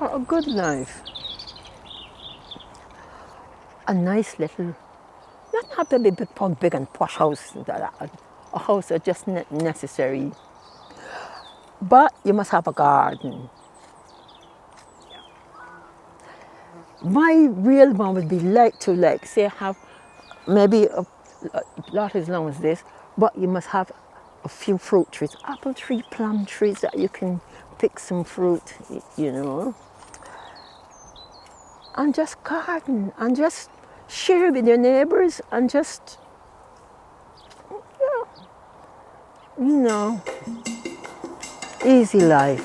For a good life, a nice little, not have to be big and posh house, a house that's just necessary. But you must have a garden. My real one would be like say have maybe not as long as this, but you must have a few fruit trees, apple tree, plum trees that you can pick some fruit, you know. And just garden and just share with your neighbors and just, you know, easy life.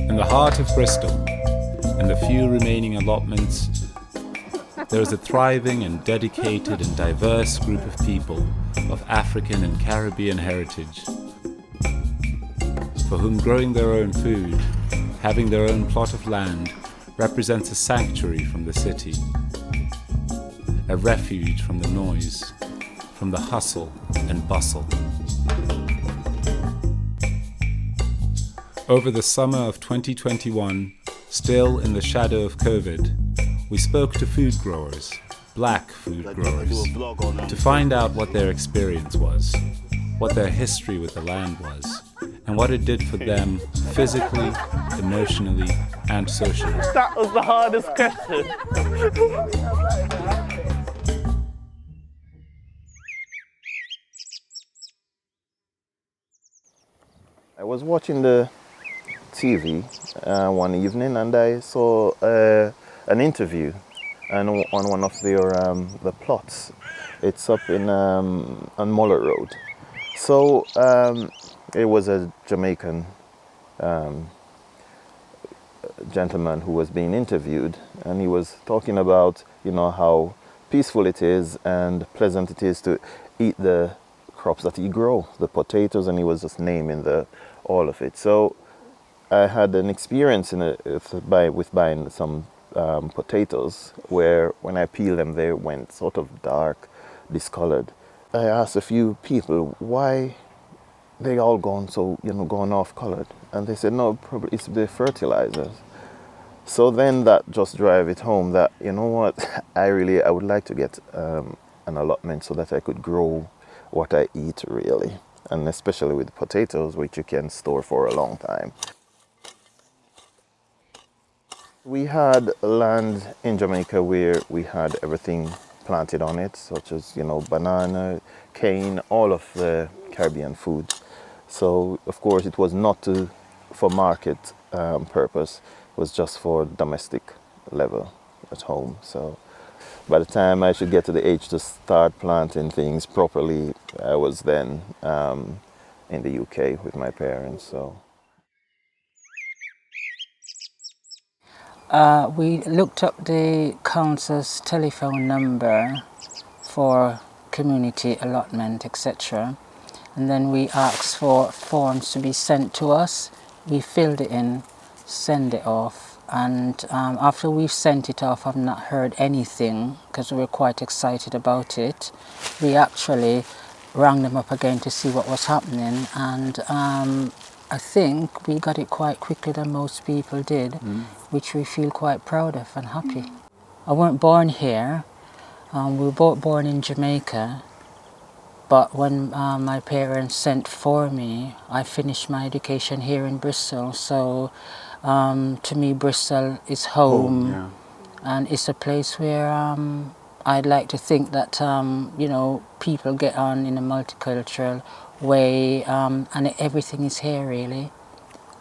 In the heart of Bristol, and the few remaining allotments, there is a thriving and dedicated and diverse group of people of African and Caribbean heritage, for whom growing their own food, having their own plot of land, represents a sanctuary from the city, a refuge from the noise, from the hustle and bustle. Over the summer of 2021, still in the shadow of COVID, we spoke to food growers, black food growers, to find out what their experience was, what their history with the land was, and what it did for them physically, emotionally, and socially. That was the hardest question. I was watching the TV one evening and I saw an interview on one of their the plots. It's up in on Muller Road. So it was a Jamaican gentleman who was being interviewed, and he was talking about, you know, how peaceful it is and pleasant it is to eat the crops that he grow, the potatoes, and he was just naming all of it. So I had an experience with buying some potatoes where when I peeled them they went sort of dark, discolored. I asked a few people why they all gone off colored, and they said no, probably it's the fertilizers. So then that just drive it home that, you know what, I would like to get an allotment so that I could grow what I eat really, and especially with potatoes, which you can store for a long time. We had land in Jamaica where we had everything planted on it, such as, you know, banana, cane, all of the Caribbean food. So, of course, it was not for market purpose, it was just for domestic level at home. So, by the time I should get to the age to start planting things properly, I was then in the UK with my parents. So. We looked up the council's telephone number for community allotment, etc. And then we asked for forms to be sent to us. We filled it in, send it off. And after we've sent it off, I've not heard anything because we were quite excited about it. We actually rang them up again to see what was happening. And I think we got it quite quicker than most people did, which we feel quite proud of and happy. I weren't born here. We were both born in Jamaica, but when my parents sent for me, I finished my education here in Bristol. So to me, Bristol is home, and it's a place where I'd like to think that you know, people get on in a multicultural way, and everything is here really.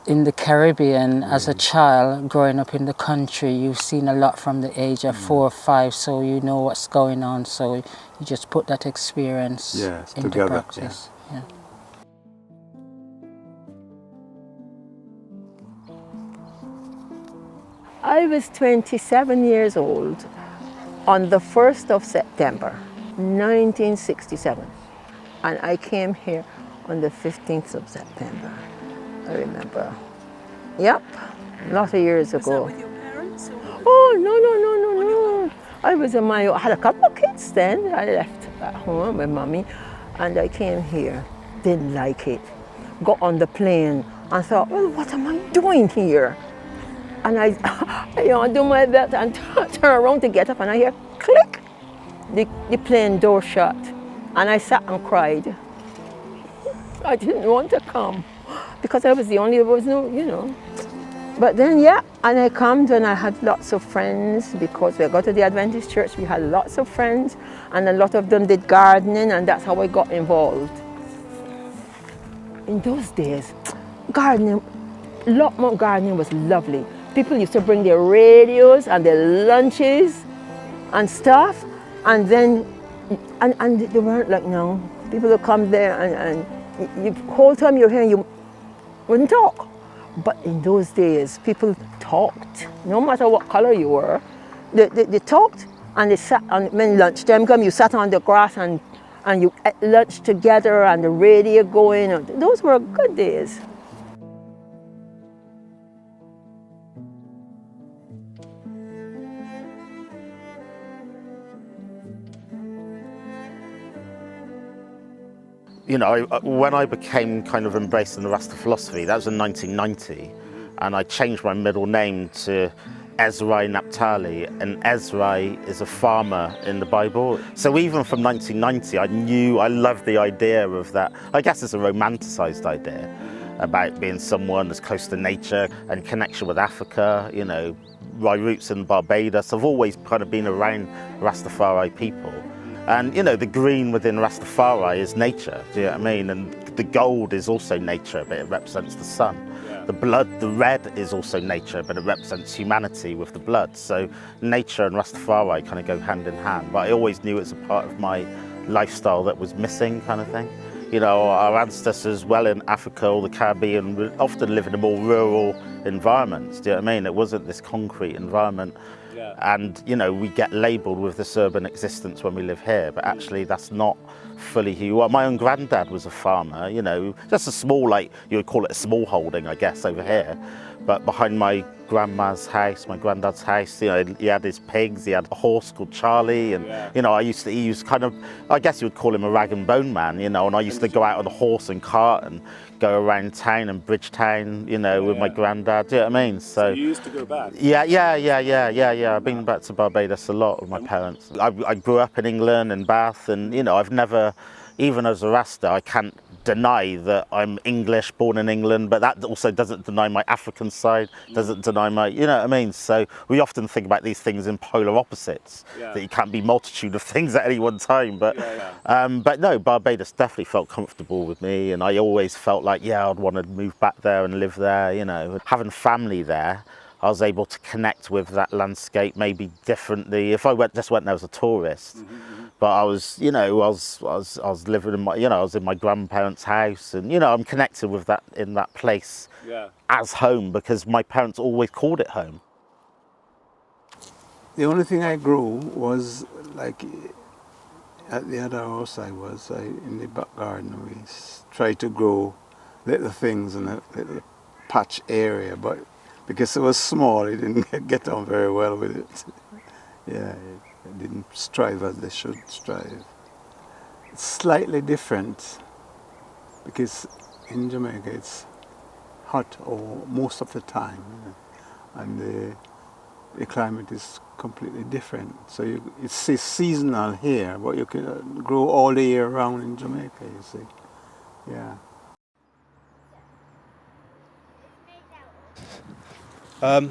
In the Caribbean, as a child, growing up in the country, you've seen a lot from the age of 4 or 5, so you know what's going on, so you just put that experience into together, practice. Yeah. I was 27 years old on the 1st of September, 1967. And I came here on the 15th of September. I remember. Yep, a lot of years ago. Was that with your parents? Or? Oh, no. I was I had a couple of kids then. I left at home with mommy and I came here. Didn't like it. Got on the plane and thought, well, what am I doing here? And I do my best and turn around to get up and I hear click. The plane door shut. And I sat and cried. I didn't want to come because I was the only, there was no, But then, yeah, and I come and I had lots of friends because we got to the Adventist church. We had lots of friends and a lot of them did gardening and that's how I got involved. In those days, gardening, Allotment gardening was lovely. People used to bring their radios and their lunches and stuff and then, and they weren't like now. People would come there and the whole time you're here you wouldn't talk. But in those days, people talked, no matter what color you were. They talked and they sat, and when lunchtime come, you sat on the grass and you ate lunch together and the radio going. Those were good days. When I became kind of embracing the Rasta philosophy, that was in 1990, and I changed my middle name to Ezra Naphtali, and Ezra is a farmer in the Bible. So even from 1990, I loved the idea of that. I guess it's a romanticized idea about being someone that's close to nature and connection with Africa. My roots in Barbados, I've always kind of been around Rastafari people. And the green within Rastafari is nature, do you know what I mean? And the gold is also nature, but it represents the sun. Yeah. The red is also nature, but it represents humanity with the blood. So nature and Rastafari kind of go hand in hand. But I always knew it was a part of my lifestyle that was missing, kind of thing. Our ancestors, well in Africa or the Caribbean, would often live in a more rural environments, do you know what I mean? It wasn't this concrete environment. Yeah. And we get labelled with this urban existence when we live here, but actually that's not fully who you are. My own granddad was a farmer, just a small, you would call it a small holding, I guess, over here. But behind my grandma's house, my granddad's house, he had his pigs, he had a horse called Charlie, and he was kind of, I guess you would call him a rag and bone man, and I used to go out on a horse and cart and go around town and Bridgetown, with my granddad, do you know what I mean? So you used to go back? Yeah. I've been back to Barbados a lot with my parents. I grew up in England and Bath, and I've never, even as a Rasta, I can't deny that I'm English, born in England, but that also doesn't deny my African side, doesn't deny my, you know what I mean? So we often think about these things in polar opposites, that you can't be multitude of things at any one time. But but no, Barbados definitely felt comfortable with me, and I always felt like, I'd want to move back there and live there, Having family there, I was able to connect with that landscape maybe differently. If I just went there as a tourist, but I was, I was living in my, I was in my grandparents' house, and I'm connected with that in that place as home because my parents always called it home. The only thing I grew was like at the other house in the back garden. We tried to grow little things in a little patch area, but because it was small, it didn't get on very well with it. It didn't strive as they should strive. It's slightly different because in Jamaica it's hot most of the time, and the climate is completely different. So it's seasonal here, but you can grow all the year round in Jamaica, you see. Yeah. I'm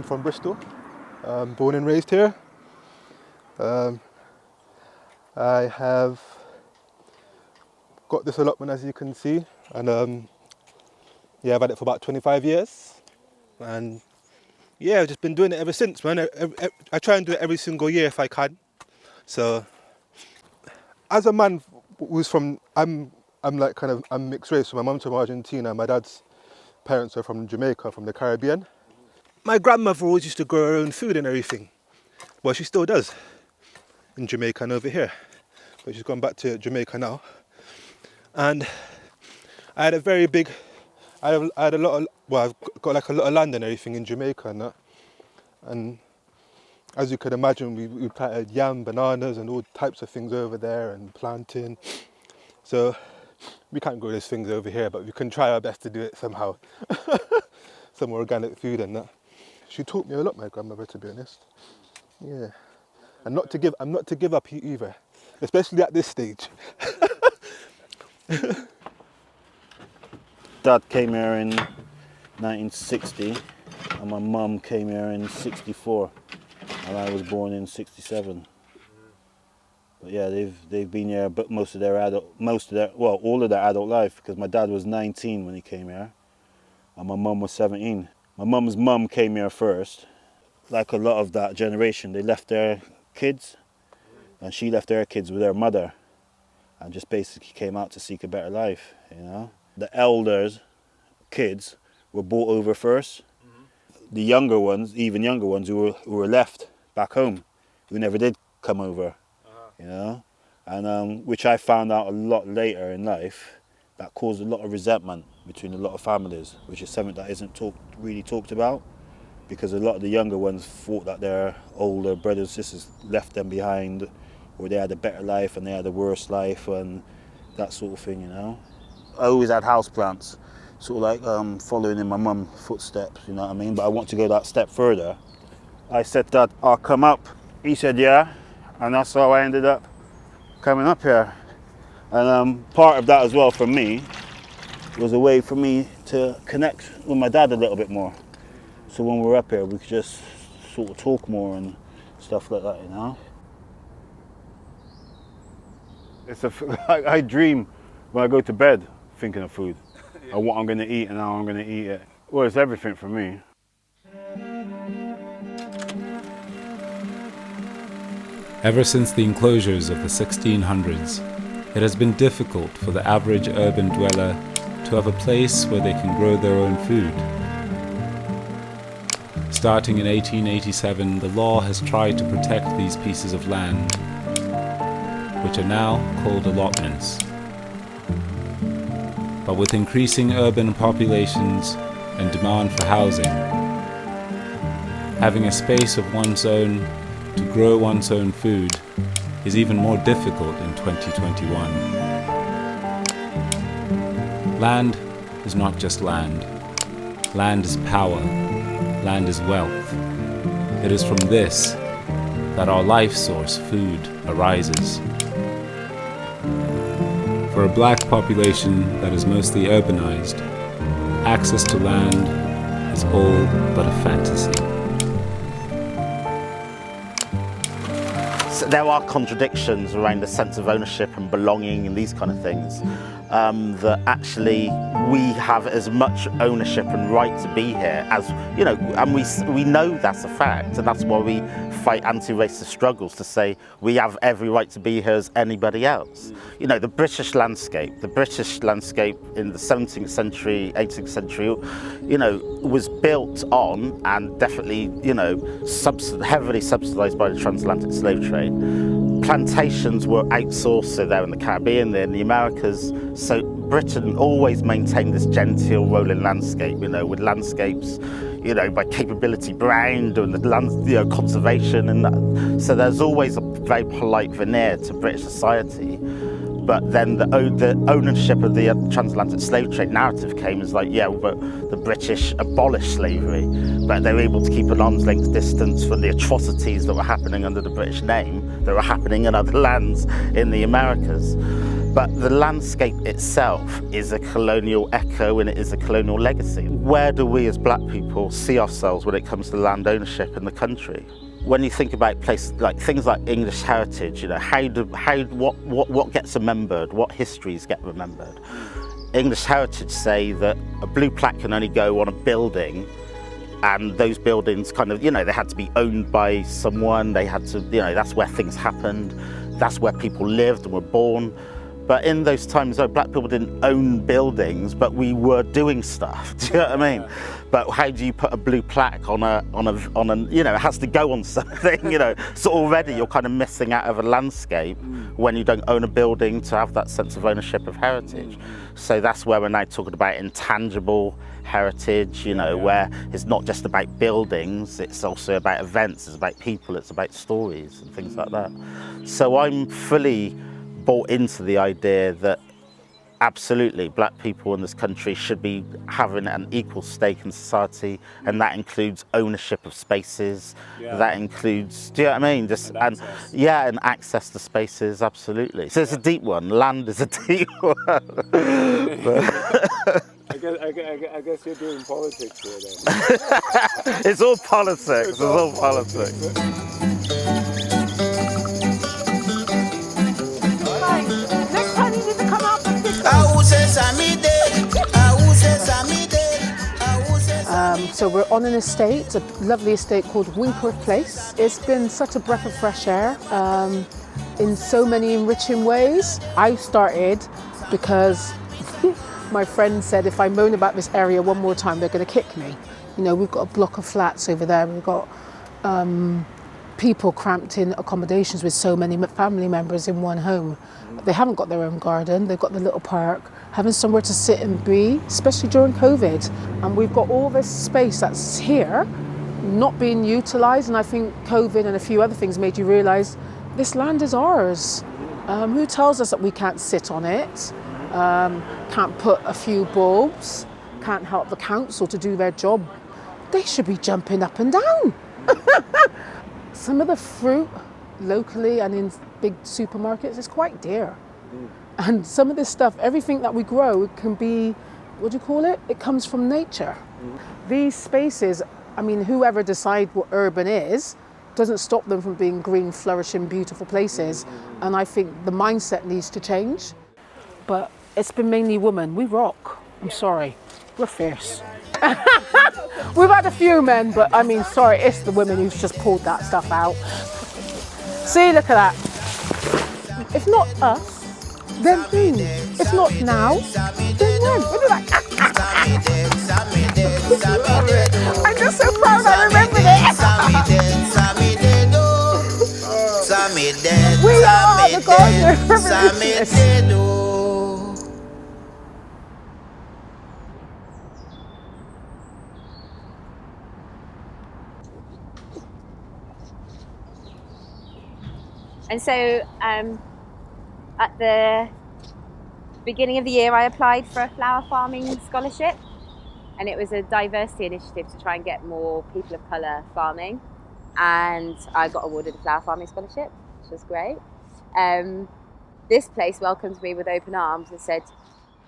from Bristol, born and raised here. I have got this allotment, as you can see, and I've had it for about 25 years, and I've just been doing it ever since, man. I try and do it every single year if I can. So, as a man who's from, I'm mixed race. So my mum's from Argentina, my dad's parents are from Jamaica, from the Caribbean. my grandmother always used to grow her own food and everything. Well, she still does in Jamaica and over here. But she's gone back to Jamaica now. And I had a very big, I had a lot of, well, I've got like a lot of land and everything in Jamaica and that. And as you can imagine, we planted yam, bananas and all types of things over there and planting. So we can't grow those things over here, but we can try our best to do it somehow. Some organic food and that. She taught me a lot, my grandmother, to be honest. Yeah. And I'm not to give up either, especially at this stage. Dad came here in 1960 and my mum came here in 64 and I was born in 67. But yeah, they've been here but all of their adult life, because my dad was 19 when he came here and my mum was 17. My mum's mum came here first. Like a lot of that generation, they left their kids and she left her kids with her mother and just basically came out to seek a better life, you know. The elders, kids, were brought over first. The younger ones, even younger ones who were left back home, who never did come over, you know. And which I found out a lot later in life, that caused a lot of resentment between a lot of families, which is something that isn't really talked about, because a lot of the younger ones thought that their older brothers and sisters left them behind, or they had a better life and they had a worse life and that sort of thing, you know. I always had houseplants, sort of like following in my mum's footsteps, you know what I mean? But I want to go that step further. I said, Dad, I'll come up. He said, yeah, and that's how I ended up coming up here. And part of that as well for me was a way for me to connect with my dad a little bit more. So when we're up here, we could just sort of talk more and stuff like that, you know. I dream when I go to bed thinking of food and what I'm going to eat and how I'm going to eat it. Well, it's everything for me. Ever since the enclosures of the 1600s, it has been difficult for the average urban dweller to have a place where they can grow their own food. Starting in 1887, the law has tried to protect these pieces of land, which are now called allotments. But with increasing urban populations and demand for housing, having a space of one's own to grow one's own food is even more difficult in 2021. Land is not just land. Land is power. Land is wealth. It is from this that our life source, food, arises. For a black population that is mostly urbanized, access to land is all but a fantasy. So there are contradictions around the sense of ownership and belonging and these kind of things, that actually we have as much ownership and right to be here as, you know, and we know that's a fact, and that's why we fight anti-racist struggles to say we have every right to be here as anybody else. You know, the British landscape in the 17th century, 18th century, you know, was built on and definitely, you know, heavily subsidised by the transatlantic slave trade. Plantations were outsourced, so they're in the Caribbean, they're in the Americas, so Britain always maintained this genteel rolling landscape, you know, with landscapes, you know, by capability browned and the land, you know, conservation, and that. So there's always a very polite veneer to British society. But then the ownership of the transatlantic slave trade narrative came as like, yeah, but the British abolished slavery, but they were able to keep an arm's length distance from the atrocities that were happening under the British name, that were happening in other lands in the Americas. But the landscape itself is a colonial echo and it is a colonial legacy. Where do we as black people see ourselves when it comes to land ownership in the country? When you think about places like things like English heritage, you know, what gets remembered, what histories get remembered. English heritage say that a blue plaque can only go on a building, and those buildings kind of, you know, they had to be owned by someone, they had to, you know, that's where things happened, that's where people lived and were born. But in those times, though, black people didn't own buildings, but we were doing stuff. Do you know what I mean? But how do you put a blue plaque on a, you know, it has to go on something, you know. So already you're kind of missing out of a landscape when you don't own a building to have that sense of ownership of heritage. So that's where we're now talking about intangible heritage, you know, where it's not just about buildings, it's also about events, it's about people, it's about stories and things like that. So I'm fully bought into the idea that absolutely black people in this country should be having an equal stake in society, and that includes ownership of spaces, that includes, do you know what I mean, just and access to spaces, absolutely. So it's a deep one. Land is a deep one. I guess you're doing politics here then. It's all politics. It's all politics. Next time you need to come out and pick So we're on an estate, a lovely estate called Winkworth Place. It's been such a breath of fresh air in so many enriching ways. I started because my friend said if I moan about this area one more time, they're going to kick me. You know, we've got a block of flats over there. We've got people cramped in accommodations with so many family members in one home. They haven't got their own garden, they've got the little park, having somewhere to sit and be, especially during COVID. And we've got all this space that's here, not being utilised, and I think COVID and a few other things made you realise this land is ours. Who tells us that we can't sit on it, can't put a few bulbs, can't help the council to do their job? They should be jumping up and down. Some of the fruit locally and in big supermarkets is quite dear. And some of this stuff, everything that we grow can be, what do you call it? It comes from nature. These spaces, I mean, whoever decides what urban is, doesn't stop them from being green, flourishing, beautiful places. And I think the mindset needs to change. But it's been mainly women. We rock. I'm sorry. We're fierce. We've had a few men, but I mean, sorry, it's the women who've just pulled that stuff out. See, look at that. If not us, then who? If not now, then when? Look at that. I'm just so proud I remembered it. We are the Garden Revolutionists. And so at the beginning of the year, I applied for a flower farming scholarship, and it was a diversity initiative to try and get more people of colour farming. And I got awarded a flower farming scholarship, which was great. This place welcomed me with open arms and said,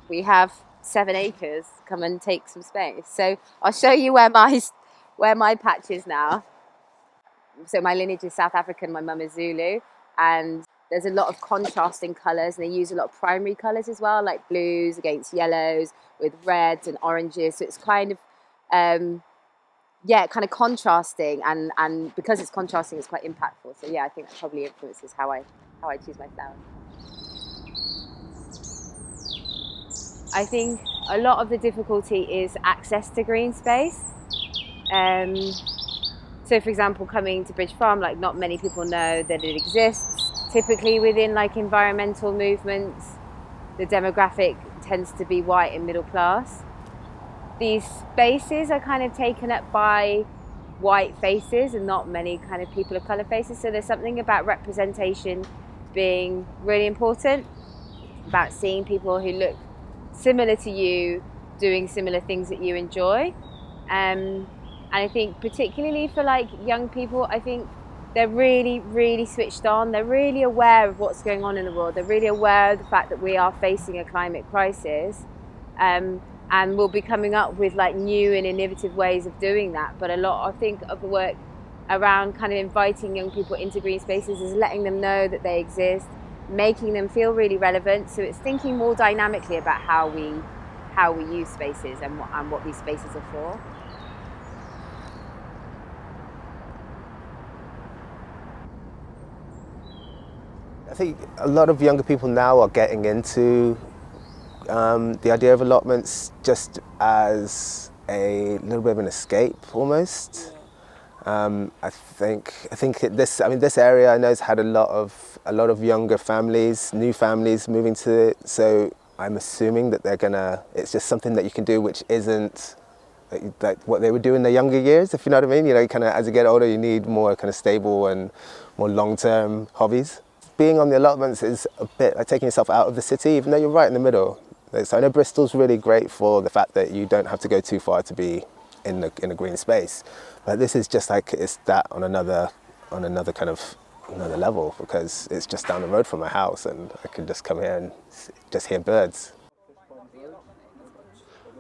we have 7 acres, come and take some space. So I'll show you where my patch is now. So my lineage is South African, my mum is Zulu. And there's a lot of contrasting colours, and they use a lot of primary colours as well, like blues against yellows with reds and oranges. So it's kind of, kind of contrasting, and because it's contrasting, it's quite impactful. So yeah, I think that probably influences how I choose my flowers. I think a lot of the difficulty is access to green space. So for example, coming to Bridge Farm, like not many people know that it exists. Typically within like environmental movements, the demographic tends to be white and middle class. These spaces are kind of taken up by white faces and not many kind of people of colour faces. So there's something about representation being really important, about seeing people who look similar to you doing similar things that you enjoy. And I think particularly for like young people, I think they're really, really switched on. They're really aware of what's going on in the world. They're really aware of the fact that we are facing a climate crisis. And we'll be coming up with like new and innovative ways of doing that. But a lot, I think, of the work around kind of inviting young people into green spaces is letting them know that they exist, making them feel really relevant. So it's thinking more dynamically about how we use spaces and what these spaces are for. think a lot of younger people now are getting into the idea of allotments just as a little bit of an escape, almost. I think this area I know has had a lot of younger families, new families moving to it. So I'm assuming that it's just something that you can do, which isn't like what they would do in their younger years, if you know what I mean. You know, kind of as you get older, you need more kind of stable and more long-term hobbies. Being on the allotments is a bit like taking yourself out of the city, even though you're right in the middle. So I know Bristol's really great for the fact that you don't have to go too far to be in a green space. But this is just like, it's that on another level, because it's just down the road from my house and I can just come here and just hear birds.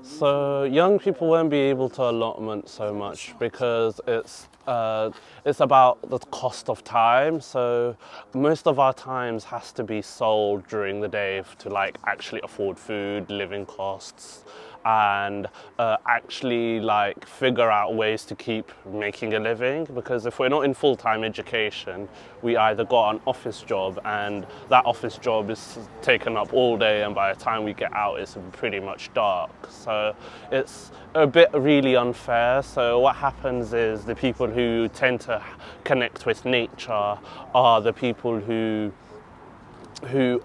So young people won't be able to allotment so much because it's about the cost of time. So most of our times has to be sold during the day to like actually afford food, living costs, and actually like figure out ways to keep making a living. Because if we're not in full-time education, we either got an office job and that office job is taken up all day, and by the time we get out it's pretty much dark. So it's a bit really unfair. So what happens is the people who tend to connect with nature are the people who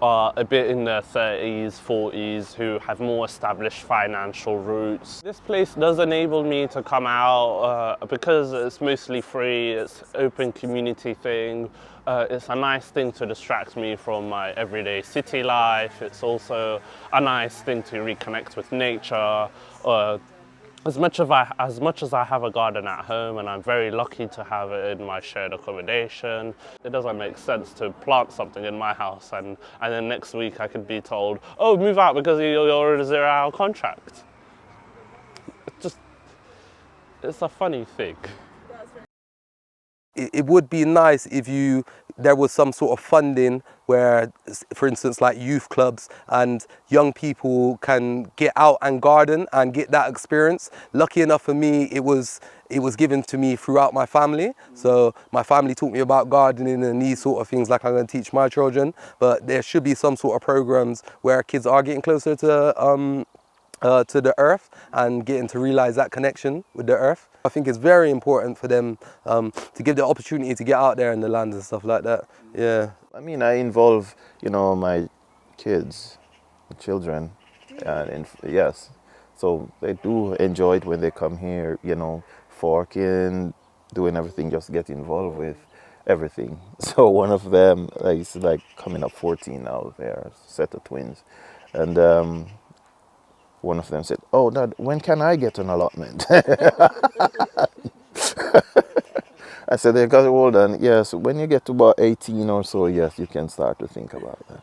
are a bit in their 30s, 40s, who have more established financial roots. This place does enable me to come out because it's mostly free, it's open community thing. It's a nice thing to distract me from my everyday city life. It's also a nice thing to reconnect with nature. As much as I have a garden at home, and I'm very lucky to have it in my shared accommodation, it doesn't make sense to plant something in my house and then next week I could be told, oh, move out because you're in a 0-hour contract. It's a funny thing. It would be nice if there was some sort of funding where, for instance, like youth clubs and young people can get out and garden and get that experience. Lucky enough for me, it was given to me throughout my family. So my family taught me about gardening and these sort of things like I'm going to teach my children. But there should be some sort of programs where kids are getting closer to the earth and getting to realize that connection with the earth. I think it's very important for them to give the opportunity to get out there in the land and stuff like that. Yeah. I mean, I involve, my kids, children, and yes. So they do enjoy it when they come here, forking, doing everything, just get involved with everything. So one of them, he's like coming up 14 now, they're a set of twins. And one of them said, oh, Dad, when can I get an allotment? I said, they got old, and yes, when you get to about 18 or so, yes, you can start to think about that.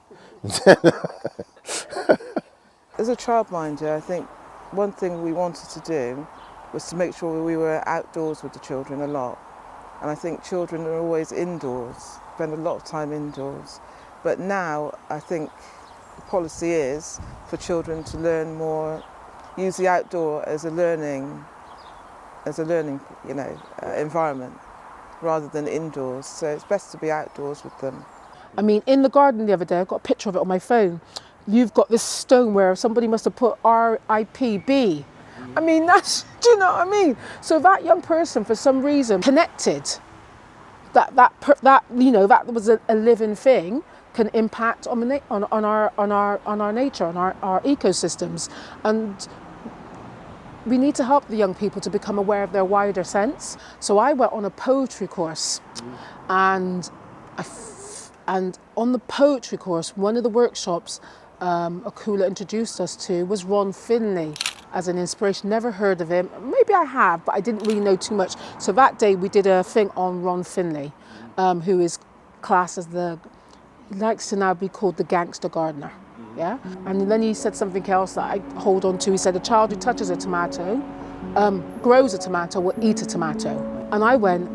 As a childminder, I think one thing we wanted to do was to make sure we were outdoors with the children a lot. And I think children are always indoors, spend a lot of time indoors. But now I think the policy is for children to learn more, use the outdoor as a learning environment rather than indoors. So it's best to be outdoors with them. I mean, in the garden the other day, I got a picture of it on my phone. You've got this stone where somebody must have put RIPB. I mean, do you know what I mean? So that young person, for some reason, connected that was a living thing, can impact on our nature, on our ecosystems. And we need to help the young people to become aware of their wider sense. So I went on a poetry course, and on the poetry course, one of the workshops Akula introduced us to was Ron Finlay as an inspiration. Never heard of him. Maybe I have, but I didn't really know too much. So that day we did a thing on Ron Finlay, who is classed as he likes to now be called the gangster gardener. Yeah? And then he said something else that I hold on to. He said, a child who touches a tomato, grows a tomato, will eat a tomato. And I went,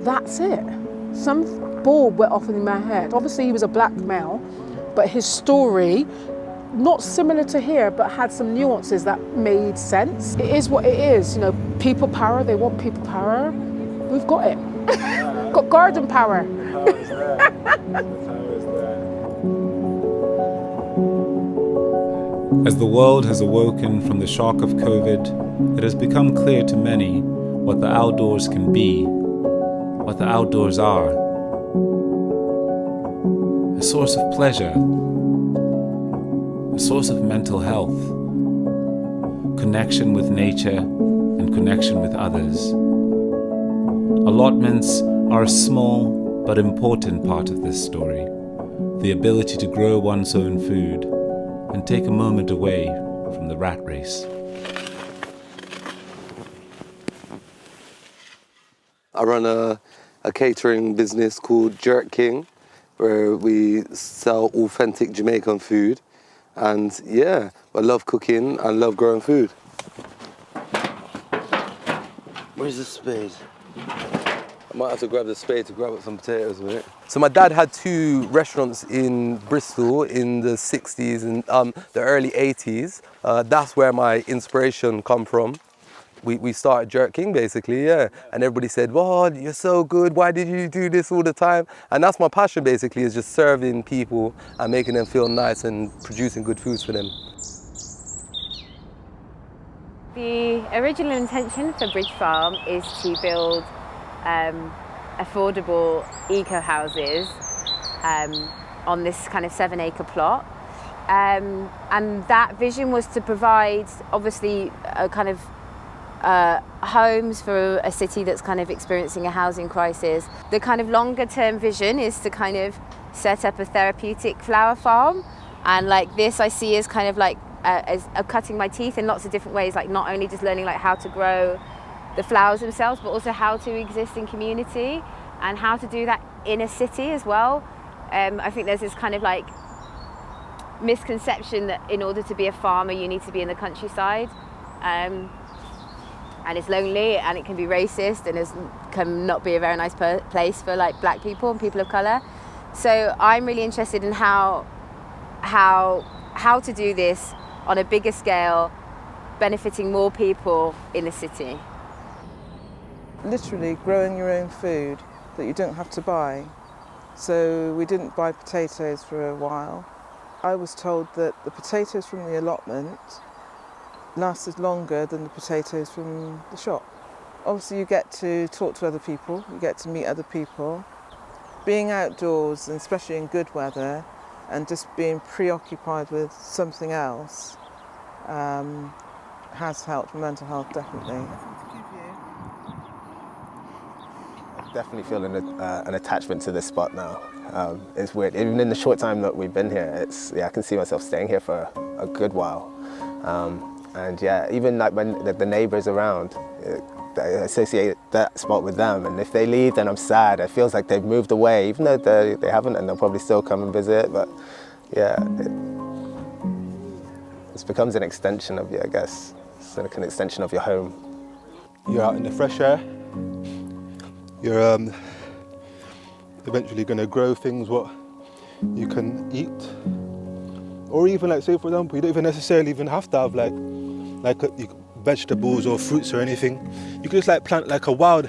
that's it. Some bulb went off in my head. Obviously he was a black male, but his story, not similar to here, but had some nuances that made sense. It is what it is, people power, they want people power. We've got it. Got garden power. The power is there. The power is there. As the world has awoken from the shock of COVID, it has become clear to many what the outdoors can be, what the outdoors are. A source of pleasure, a source of mental health, connection with nature and connection with others. Allotments are a small but important part of this story. The ability to grow one's own food and take a moment away from the rat race. I run a catering business called Jerk King, where we sell authentic Jamaican food. And yeah, I love cooking and love growing food. Where's the spade? I might have to grab the spade to grab up some potatoes with it. So my dad had 2 restaurants in Bristol in the 60s and the early 80s. That's where my inspiration come from. We started Jerk King basically, yeah. And everybody said, "Wow, you're so good, why did you do this all the time?" And that's my passion basically, is just serving people and making them feel nice and producing good foods for them. The original intention for Bridge Farm is to build affordable eco-houses on this kind of 7-acre plot. And that vision was to provide, obviously, a kind of homes for a city that's kind of experiencing a housing crisis. The kind of longer term vision is to kind of set up a therapeutic flower farm, and like this I see as kind of like as cutting my teeth in lots of different ways, like not only just learning like how to grow the flowers themselves, but also how to exist in community and how to do that in a city as well. I think there's this kind of like misconception that in order to be a farmer you need to be in the countryside, and it's lonely and it can be racist and it can not be a very nice place for like black people and people of colour. So I'm really interested in how to do this on a bigger scale, benefiting more people in the city. Literally growing your own food that you don't have to buy. So we didn't buy potatoes for a while. I was told that the potatoes from the allotment lasted longer than the potatoes from the shop. Obviously you get to talk to other people, you get to meet other people. Being outdoors, and especially in good weather, and just being preoccupied with something else has helped my mental health, definitely. Definitely feeling an attachment to this spot now. It's weird, even in the short time that we've been here, I can see myself staying here for a good while. And yeah, even like when the neighbours around, I associate that spot with them, and if they leave then I'm sad. It feels like they've moved away, even though they haven't, and they'll probably still come and visit, but yeah, it becomes an extension of you, I guess. It's like an extension of your home. You're out in the fresh air. You're eventually going to grow things what you can eat, or even like, say for example, you don't even necessarily even have to have like vegetables or fruits or anything. You can just like plant like a wild,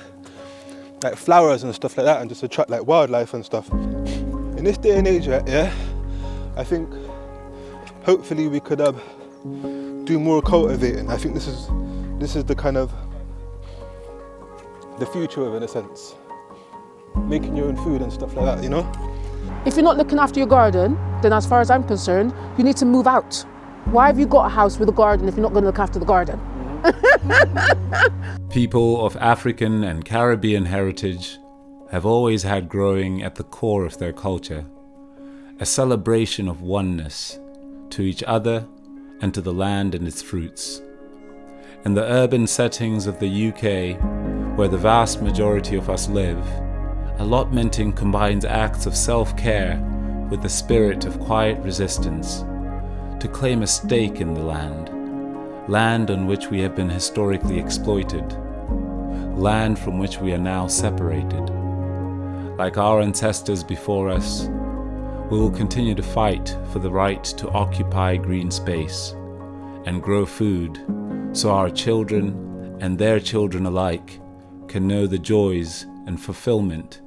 like flowers and stuff like that, and just attract like wildlife and stuff. In this day and age, yeah, I think hopefully we could do more cultivating. I think this is the kind of the future of it, in a sense. Making your own food and stuff like that, you know? If you're not looking after your garden, then as far as I'm concerned, you need to move out. Why have you got a house with a garden if you're not going to look after the garden? People of African and Caribbean heritage have always had growing at the core of their culture, a celebration of oneness to each other and to the land and its fruits. In the urban settings of the UK, where the vast majority of us live, allotmenting combines acts of self-care with the spirit of quiet resistance to claim a stake in the land on which we have been historically exploited, land from which we are now separated. Like our ancestors before us, we will continue to fight for the right to occupy green space and grow food so our children and their children alike can know the joys and fulfillment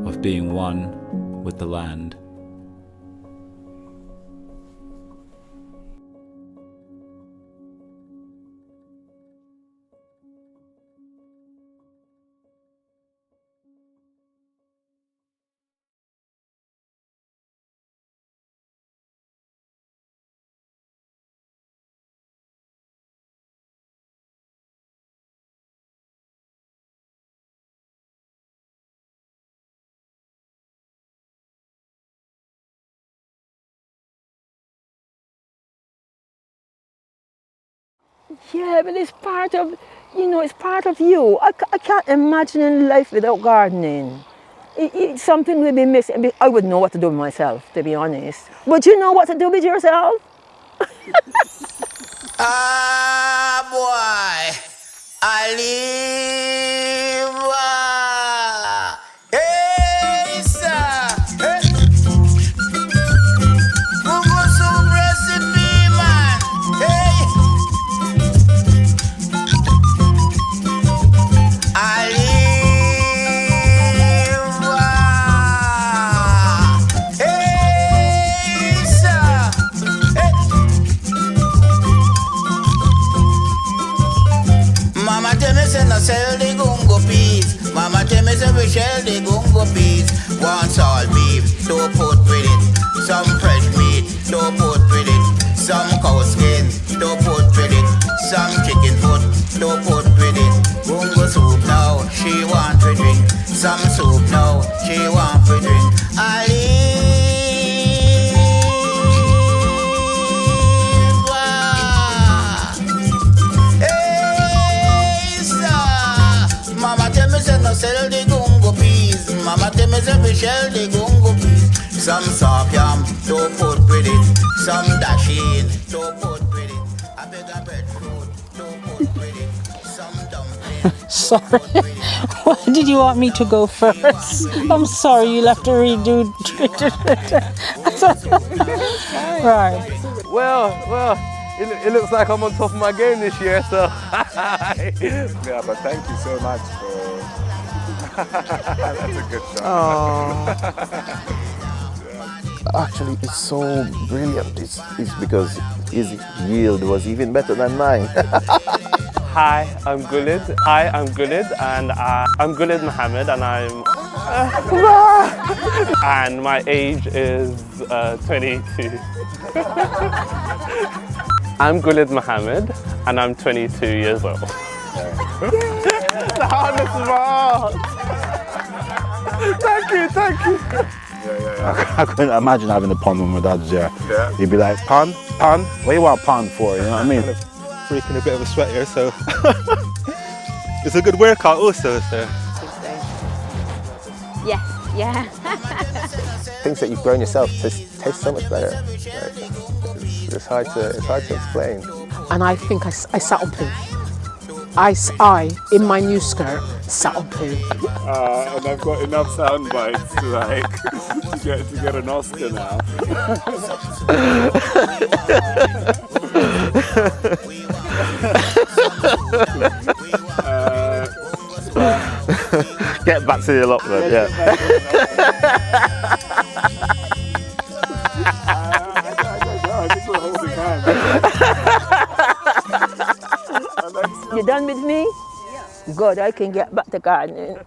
of being one with the land. Yeah, but it's part of, it's part of you. I can't imagine life without gardening. It's something we'll be missing. I wouldn't know what to do with myself, to be honest. But you know what to do with yourself? Ah, boy, I live. Hey, sir. Hey. Google soup recipe, man. Hey. I live. Hey, sir. Hey. Mama tell me say no sell the gungo peas. Mama tell me say we shell the gungo peas. Want all beef, don't put with it. Some fresh meat, don't put with it. Some cow skin, don't put with it. Some chicken foot, don't put with it. Gungo soup now, she want to drink. Some soup now, she want to drink. I Mama tell me say no sell the gungo peas. Mama tell me say we shell the gungo peas. Some soft yam, don't put with it. Some dasheen, don't put with it. I beg a breadfruit, don't put with it. Some dumpling. Sorry. Why did you want me to go first? I'm sorry, you'll have to redo. Right. Well, it looks like I'm on top of my game this year, so. Yeah, but thank you so much for. That's a good shot. Actually, it's so brilliant. It's because his yield was even better than mine. Hi, I'm Gulid. And I'm Gulid Mohammed, and I'm and my age is 22. I'm Gulid Mohammed, and I'm 22 years old. The hardest part. Thank you. I couldn't imagine having a pond when my dad was there. Yeah. He'd be like, pond? What do you want pond for? You know what I mean? Breaking a bit of a sweat here, so it's a good workout also. So. Yes, yeah. Things that you've grown yourself taste so much better. It's hard to explain. And I think I sat on poo. I, in my new skirt, sat on poo. And I've got enough sound bites to get an Oscar now. Get back to the allotment, yeah. You done with me? Yeah. Good, I can get back to gardening.